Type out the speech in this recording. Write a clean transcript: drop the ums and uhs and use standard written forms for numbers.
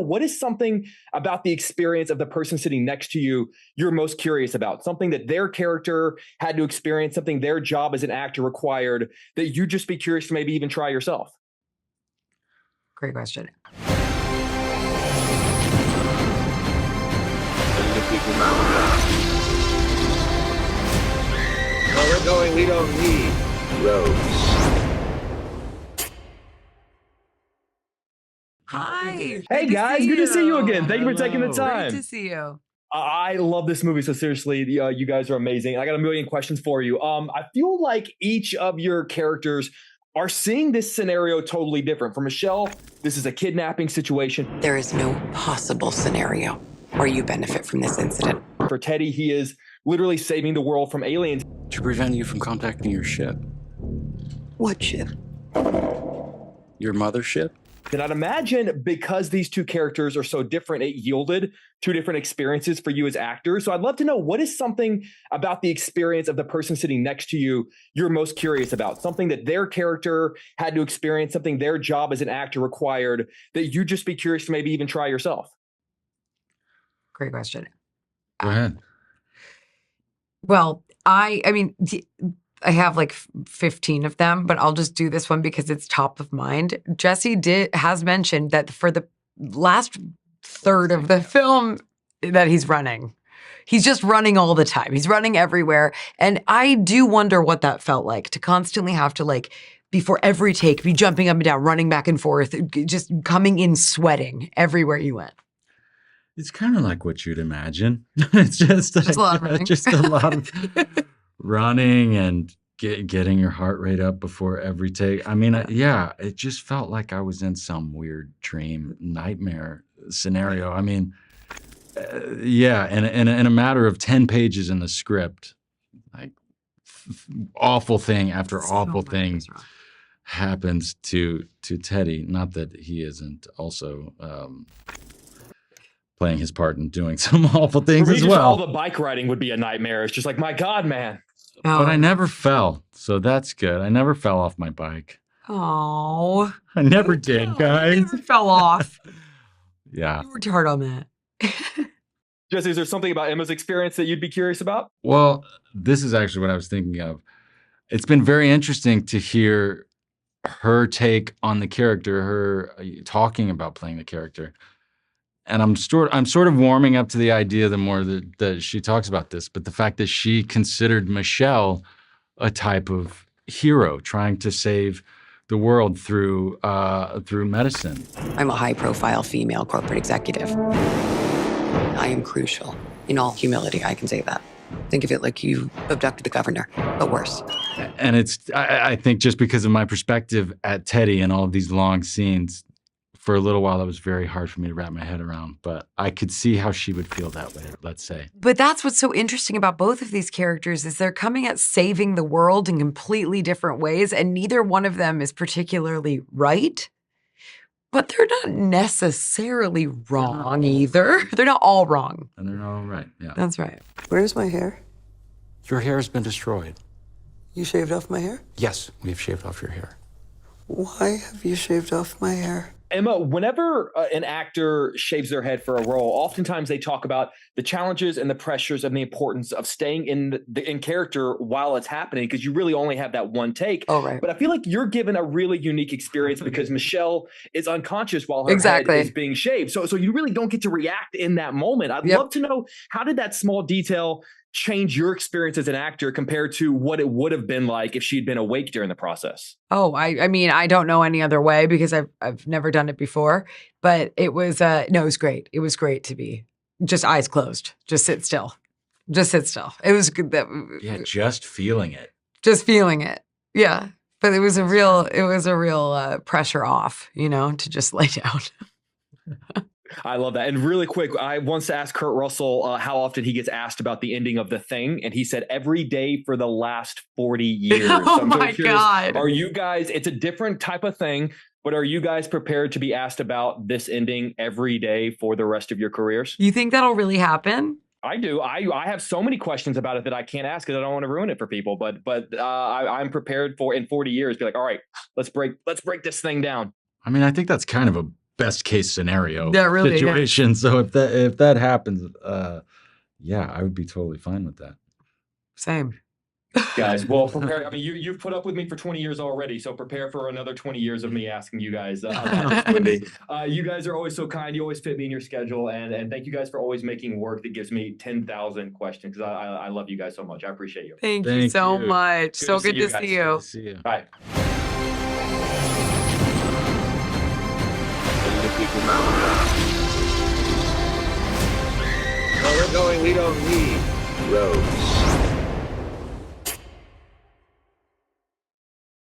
What is something about the experience of the person sitting next to you you're most curious about? Something that their character had to experience, something their job as an actor required that you'd just be curious to maybe even try yourself? Great question. Where we're going, we don't need roads. Hi. Hey guys, good to see you again. Thank you for taking the Great time. to see you. I love this movie, so seriously, you guys are amazing. I got a million questions for you. I feel like each of your characters are seeing this scenario totally different. For Michelle, this is a kidnapping situation. There is no possible scenario where you benefit from this incident. For Teddy, he is literally saving the world from aliens. To prevent you from contacting your ship. What ship? Your mothership? And I'd imagine because these two characters are so different, it yielded two different experiences for you as actors. So I'd love to know, what is something about the experience of the person sitting next to you you're most curious about? Something that their character had to experience, something their job as an actor required that you'd just be curious to maybe even try yourself? Great question. Go ahead. Well, I mean, I have like 15 of them, but I'll just do this one because it's top of mind. Jesse has mentioned that for the last third of the film that he's running. He's just running all the time. He's running everywhere. And I do wonder what that felt like to constantly have to, like, before every take, be jumping up and down, running back and forth, just coming in sweating everywhere you went. It's kind of like what you'd imagine. It's just a lot of running. Just a lot of running and getting your heart rate up before every take. I mean, yeah, it just felt like I was in some weird dream, nightmare scenario. I mean, yeah, and in a matter of 10 pages in the script, like awful thing after awful thing happens to Teddy. Not that he isn't also playing his part in doing some awful things as well. All the bike riding would be a nightmare. It's just like, my God, man. Oh. But I never fell, so that's good. I never fell off my bike. Oh. I never did, guys. You never fell off. Yeah. You worked hard on that. Jesse, is there something about Emma's experience that you'd be curious about? Well, this is actually what I was thinking of. It's been very interesting to hear her take on the character, her talking about playing the character. And I'm sort of warming up to the idea the more that she talks about this, but the fact that she considered Michelle a type of hero trying to save the world through medicine. I'm a high-profile female corporate executive. I am crucial. In all humility, I can say that. Think of it like you abducted the governor, but worse. And I think just because of my perspective at Teddy and all of these long scenes, for a little while, that was very hard for me to wrap my head around, but I could see how she would feel that way, let's say. But that's what's so interesting about both of these characters is they're coming at saving the world in completely different ways, and neither one of them is particularly right, but they're not necessarily wrong either. They're not all wrong. And they're not all right, yeah. That's right. Where's my hair? Your hair has been destroyed. You shaved off my hair? Yes, we've shaved off your hair. Why have you shaved off my hair? Emma, whenever an actor shaves their head for a role, oftentimes they talk about the challenges and the pressures and the importance of staying in character while it's happening, because you really only have that one take. Oh, right. But I feel like you're given a really unique experience because Michelle is unconscious while her Exactly. head is being shaved. So you really don't get to react in that moment. I'd love to know, how did that small detail change your experience as an actor compared to what it would have been like if she'd been awake during the process? Oh, I mean, I don't know any other way because I've never done it before, but it was, no, it was great. It was great to be just eyes closed, just sit still, It was good. Yeah, just feeling it. Just feeling it. Yeah. But it was a real pressure off, to just lay down. I love that. And really quick, I once asked Kurt Russell how often he gets asked about the ending of The Thing, and he said every day for the last 40 years. Oh, so I'm my curious, God. are you guys, it's a different type of thing, but are you guys prepared to be asked about this ending every day for the rest of your careers? You think that'll really happen? I do. I have so many questions about it that I can't ask because I don't want to ruin it for people. But I'm prepared for, in 40 years, be like, all right, let's break this thing down. I mean, I think that's kind of a best case scenario That really is. situation. So if that happens, yeah, I would be totally fine with that. Same. Guys, well, prepare. I mean, you've put up with me for 20 years already, so prepare for another 20 years of me asking you guys about this movie. You guys are always so kind. You always fit me in your schedule, and thank you guys for always making work that gives me 10,000 questions, because I love you guys so much. I appreciate you. Thank you Thank so you. much. So good to guys. see you. See you. Bye. Where we're going, we don't need roads.